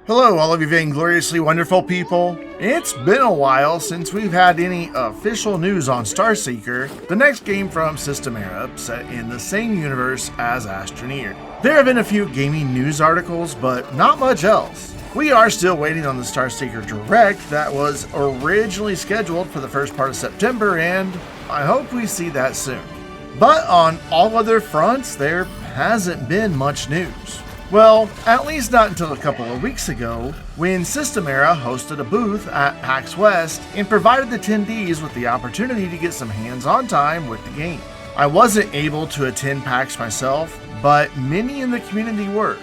Hello, all of you vaingloriously wonderful people. It's been a while since we've had any official news on Starseeker, the next game from Systemera set in the same universe as Astroneer. There have been a few gaming news articles, but not much else. We are still waiting on the Starseeker Direct that was originally scheduled for the first part of September, and I hope we see that soon. But on all other fronts, there hasn't been much news. Well, at least not until a couple of weeks ago, when Systemera hosted a booth at PAX West and provided attendees with the opportunity to get some hands-on time with the game. I wasn't able to attend PAX myself, but many in the community were.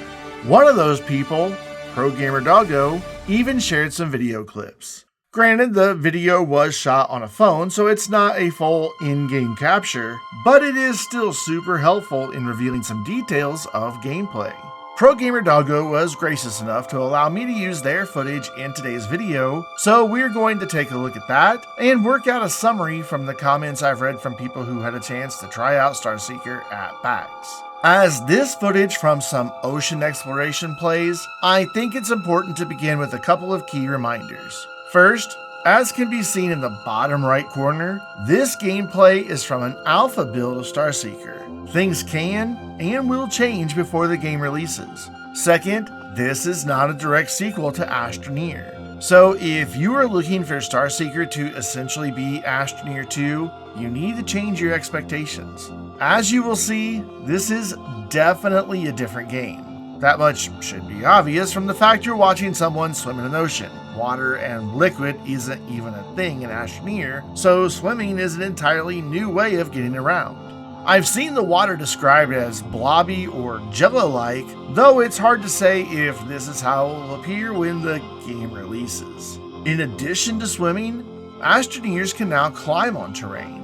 One of those people, progamerdoggo, even shared some video clips. Granted, the video was shot on a phone, so it's not a full in-game capture, but it is still super helpful in revealing some details of gameplay. progamerdoggo was gracious enough to allow me to use their footage in today's video, so we're going to take a look at that and work out a summary from the comments I've read from people who had a chance to try out Starseeker at PAX. As this footage from some ocean exploration plays, I think it's important to begin with a couple of key reminders. First, as can be seen in the bottom right corner, this gameplay is from an alpha build of Starseeker. Things can and will change before the game releases. Second, this is not a direct sequel to Astroneer. So if you are looking for Starseeker to essentially be Astroneer 2, you need to change your expectations. As you will see, this is definitely a different game. That much should be obvious from the fact you're watching someone swim in an ocean. Water and liquid isn't even a thing in Astroneer, so swimming is an entirely new way of getting around. I've seen the water described as blobby or jello-like, though it's hard to say if this is how it will appear when the game releases. In addition to swimming, Astroneers can now climb on terrain.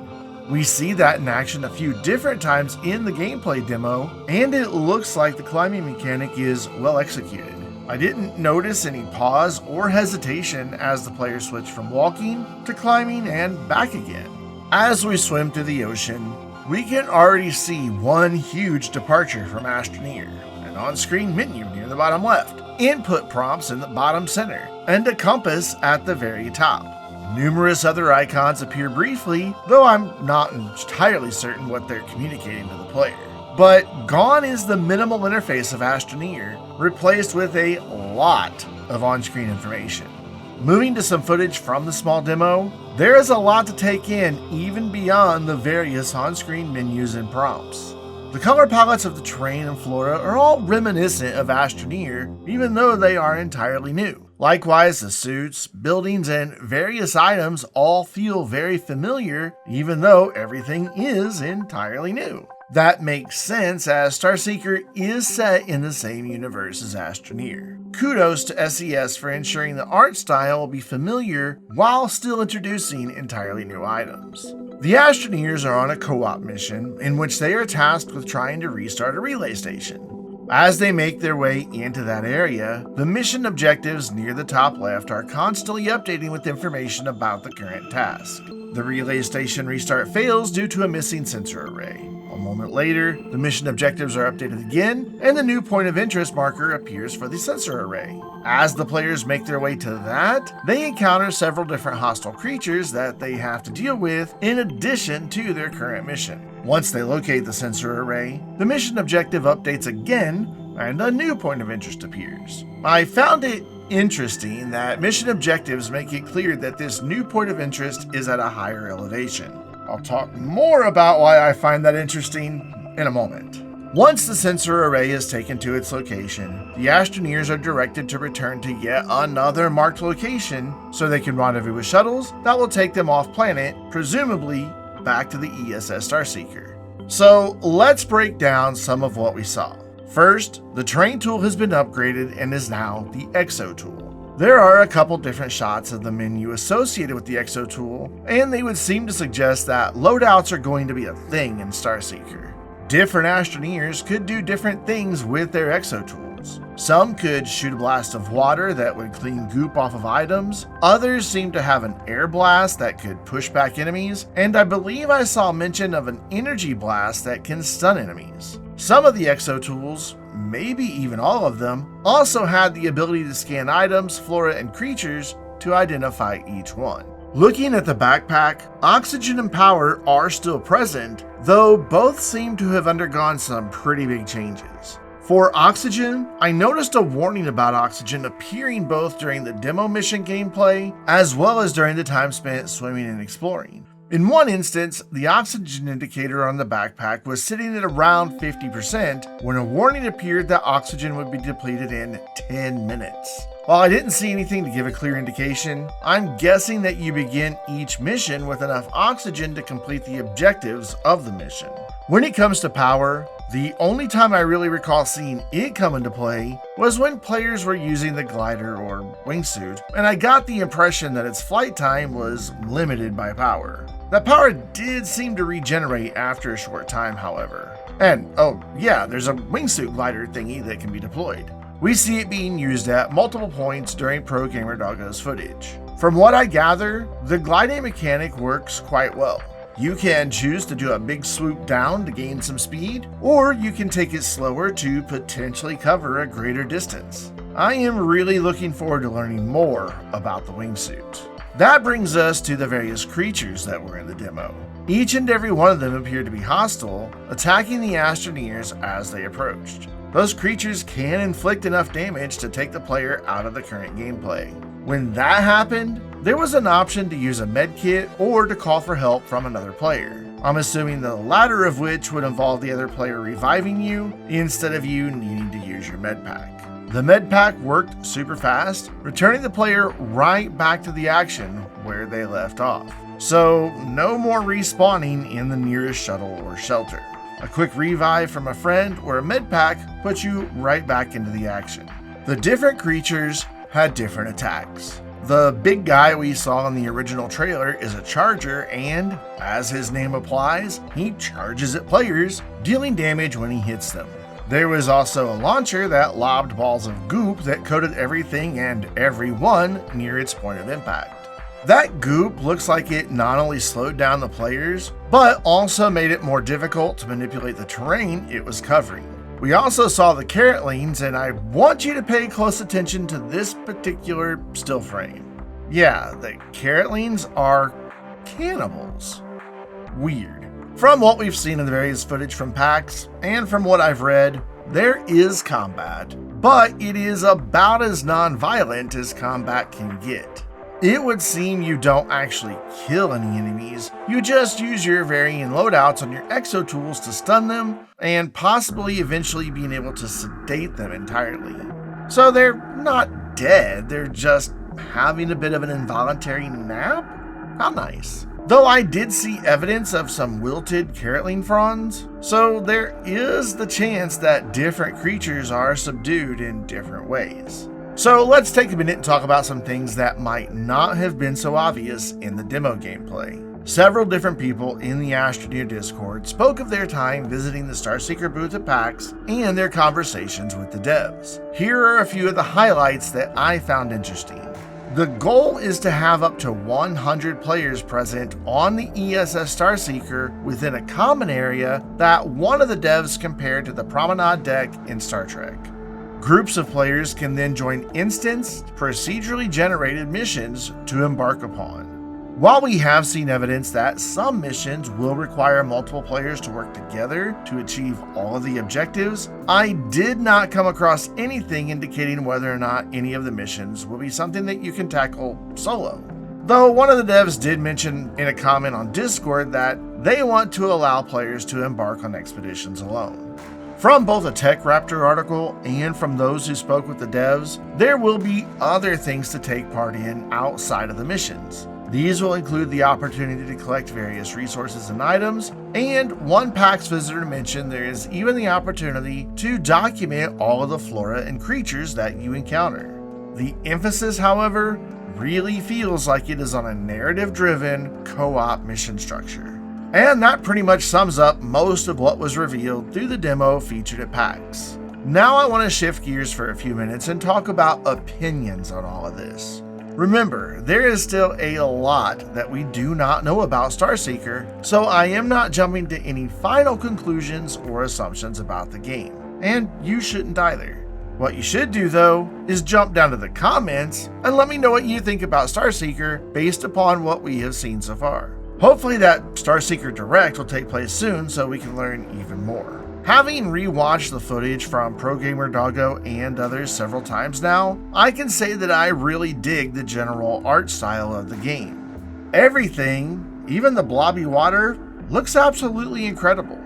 We see that in action a few different times in the gameplay demo, and it looks like the climbing mechanic is well executed. I didn't notice any pause or hesitation as the player switched from walking to climbing and back again. As we swim through the ocean, we can already see one huge departure from Astroneer, an on-screen menu near the bottom left, input prompts in the bottom center, and a compass at the very top. Numerous other icons appear briefly, though I'm not entirely certain what they're communicating to the player. But gone is the minimal interface of Astroneer, replaced with a lot of on-screen information. Moving to some footage from the small demo, there is a lot to take in even beyond the various on-screen menus and prompts. The color palettes of the terrain and flora are all reminiscent of Astroneer, even though they are entirely new. Likewise, the suits, buildings, and various items all feel very familiar, even though everything is entirely new. That makes sense as Starseeker is set in the same universe as Astroneer. Kudos to SES for ensuring the art style will be familiar while still introducing entirely new items. The Astroneers are on a co-op mission in which they are tasked with trying to restart a relay station. As they make their way into that area, the mission objectives near the top left are constantly updating with information about the current task. The relay station restart fails due to a missing sensor array. A moment later, the mission objectives are updated again, and the new point of interest marker appears for the sensor array. As the players make their way to that, they encounter several different hostile creatures that they have to deal with in addition to their current mission. Once they locate the sensor array, the mission objective updates again, and a new point of interest appears. I found it interesting that mission objectives make it clear that this new point of interest is at a higher elevation. I'll talk more about why I find that interesting in a moment. Once the sensor array is taken to its location, the Astroneers are directed to return to yet another marked location so they can rendezvous with shuttles that will take them off planet, presumably back to the ESS Starseeker. So let's break down some of what we saw. First, the terrain tool has been upgraded and is now the Exo tool. There are a couple different shots of the menu associated with the Exo tool, and they would seem to suggest that loadouts are going to be a thing in Starseeker. Different Astroneers could do different things with their Exo tools. Some could shoot a blast of water that would clean goop off of items, others seem to have an air blast that could push back enemies, and I believe I saw mention of an energy blast that can stun enemies. Some of the exo tools, maybe even all of them, also had the ability to scan items, flora, and creatures to identify each one. Looking at the backpack, oxygen and power are still present, though both seem to have undergone some pretty big changes. For oxygen, I noticed a warning about oxygen appearing both during the demo mission gameplay as well as during the time spent swimming and exploring. In one instance, the oxygen indicator on the backpack was sitting at around 50% when a warning appeared that oxygen would be depleted in 10 minutes. While I didn't see anything to give a clear indication, I'm guessing that you begin each mission with enough oxygen to complete the objectives of the mission. When it comes to power, the only time I really recall seeing it come into play was when players were using the glider or wingsuit, and I got the impression that its flight time was limited by power. That power did seem to regenerate after a short time, however. And, oh yeah, there's a wingsuit glider thingy that can be deployed. We see it being used at multiple points during progamerdoggo's footage. From what I gather, the gliding mechanic works quite well. You can choose to do a big swoop down to gain some speed, or you can take it slower to potentially cover a greater distance. I am really looking forward to learning more about the wingsuit. That brings us to the various creatures that were in the demo. Each and every one of them appeared to be hostile, attacking the Astroneers as they approached. Those creatures can inflict enough damage to take the player out of the current gameplay. When that happened, there was an option to use a medkit or to call for help from another player. I'm assuming the latter of which would involve the other player reviving you instead of you needing to use your medpack. The medpack worked super fast, returning the player right back to the action where they left off. So no more respawning in the nearest shuttle or shelter. A quick revive from a friend or a medpack puts you right back into the action. The different creatures had different attacks. The big guy we saw in the original trailer is a charger and, as his name applies, he charges at players, dealing damage when he hits them. There was also a launcher that lobbed balls of goop that coated everything and everyone near its point of impact. That goop looks like it not only slowed down the players, but also made it more difficult to manipulate the terrain it was covering. We also saw the carrotlings, and I want you to pay close attention to this particular still frame. Yeah, the carrotlings are cannibals. Weird. From what we've seen in the various footage from PAX, and from what I've read, there is combat, but it is about as non-violent as combat can get. It would seem you don't actually kill any enemies, you just use your varying loadouts on your exo tools to stun them, and possibly eventually being able to sedate them entirely. So they're not dead, they're just having a bit of an involuntary nap? How nice. Though I did see evidence of some wilted carrotling fronds, so there is the chance that different creatures are subdued in different ways. So let's take a minute and talk about some things that might not have been so obvious in the demo gameplay. Several different people in the Astroneer Discord spoke of their time visiting the Starseeker booth at PAX and their conversations with the devs. Here are a few of the highlights that I found interesting. The goal is to have up to 100 players present on the ESS Starseeker within a common area that one of the devs compared to the promenade deck in Star Trek. Groups of players can then join instanced, procedurally generated missions to embark upon. While we have seen evidence that some missions will require multiple players to work together to achieve all of the objectives, I did not come across anything indicating whether or not any of the missions will be something that you can tackle solo. Though one of the devs did mention in a comment on Discord that they want to allow players to embark on expeditions alone. From both a Tech Raptor article and from those who spoke with the devs, there will be other things to take part in outside of the missions. These will include the opportunity to collect various resources and items, and one PAX visitor mentioned there is even the opportunity to document all of the flora and creatures that you encounter. The emphasis, however, really feels like it is on a narrative-driven co-op mission structure. And that pretty much sums up most of what was revealed through the demo featured at PAX. Now I want to shift gears for a few minutes and talk about opinions on all of this. Remember, there is still a lot that we do not know about Starseeker, so I am not jumping to any final conclusions or assumptions about the game, and you shouldn't either. What you should do though is jump down to the comments and let me know what you think about Starseeker based upon what we have seen so far. Hopefully that Starseeker Direct will take place soon so we can learn even more. Having rewatched the footage from progamerdoggo and others several times now, I can say that I really dig the general art style of the game. Everything, even the blobby water, looks absolutely incredible.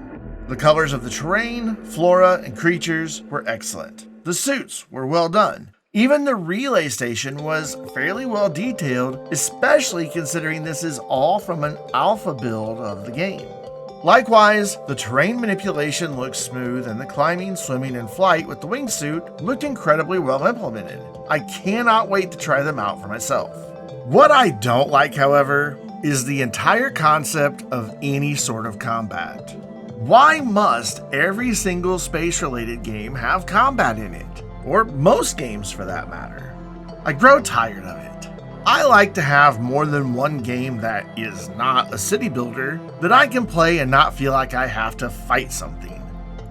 The colors of the terrain, flora, and creatures were excellent. The suits were well done. Even the relay station was fairly well detailed, especially considering this is all from an alpha build of the game. Likewise, the terrain manipulation looked smooth and the climbing, swimming, and flight with the wingsuit looked incredibly well implemented. I cannot wait to try them out for myself. What I don't like, however, is the entire concept of any sort of combat. Why must every single space-related game have combat in it? Or most games for that matter. I grow tired of it. I like to have more than one game that is not a city builder that I can play and not feel like I have to fight something.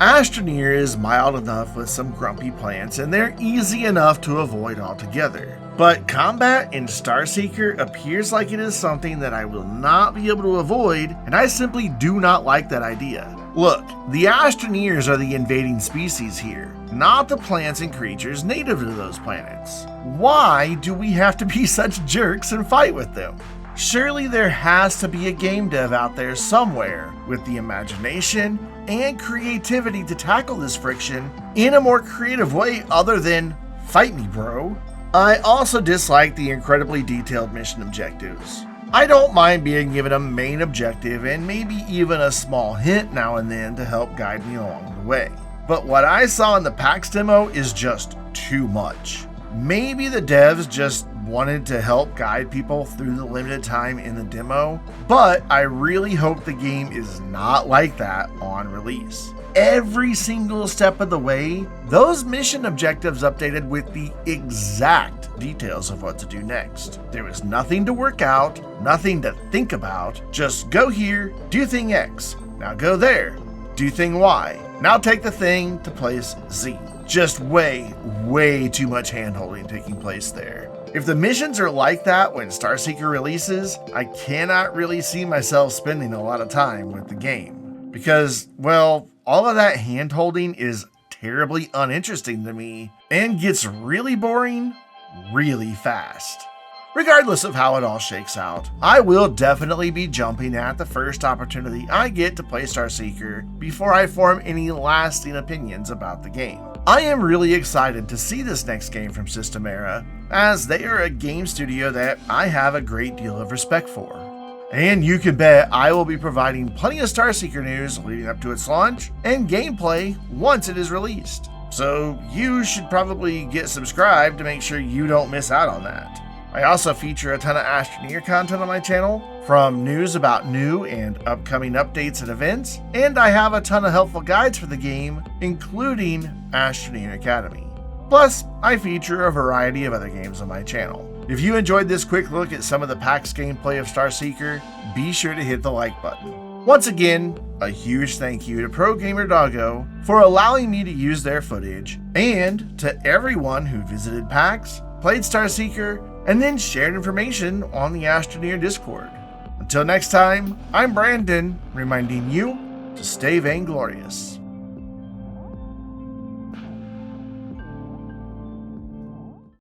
Astroneer is mild enough with some grumpy plants and they're easy enough to avoid altogether. But combat in Starseeker appears like it is something that I will not be able to avoid, and I simply do not like that idea. Look, the Astroneers are the invading species here, not the plants and creatures native to those planets. Why do we have to be such jerks and fight with them? Surely there has to be a game dev out there somewhere with the imagination and creativity to tackle this friction in a more creative way other than fight me, bro. I also dislike the incredibly detailed mission objectives. I don't mind being given a main objective and maybe even a small hint now and then to help guide me along the way. But what I saw in the PAX demo is just too much. Maybe the devs just wanted to help guide people through the limited time in the demo, but I really hope the game is not like that on release. Every single step of the way, those mission objectives updated with the exact details of what to do next. There was nothing to work out, nothing to think about, just go here, do thing X, now go there, do thing Y, now take the thing to place Z. Just way too much handholding taking place there. If the missions are like that when Starseeker releases, I cannot really see myself spending a lot of time with the game. Because, well, all of that hand-holding is terribly uninteresting to me and gets really boring really fast. Regardless of how it all shakes out, I will definitely be jumping at the first opportunity I get to play Starseeker before I form any lasting opinions about the game. I am really excited to see this next game from Systemera, as they are a game studio that I have a great deal of respect for. And you can bet I will be providing plenty of Starseeker news leading up to its launch and gameplay once it is released. So you should probably get subscribed to make sure you don't miss out on that. I also feature a ton of Astroneer content on my channel, from news about new and upcoming updates and events, and I have a ton of helpful guides for the game, including Astroneer Academy. Plus, I feature a variety of other games on my channel. If you enjoyed this quick look at some of the PAX gameplay of Starseeker, be sure to hit the like button. Once again, a huge thank you to progamerdoggo for allowing me to use their footage, and to everyone who visited PAX, played Starseeker, and then shared information on the Astroneer Discord. Until next time, I'm Brandon, reminding you to stay vainglorious.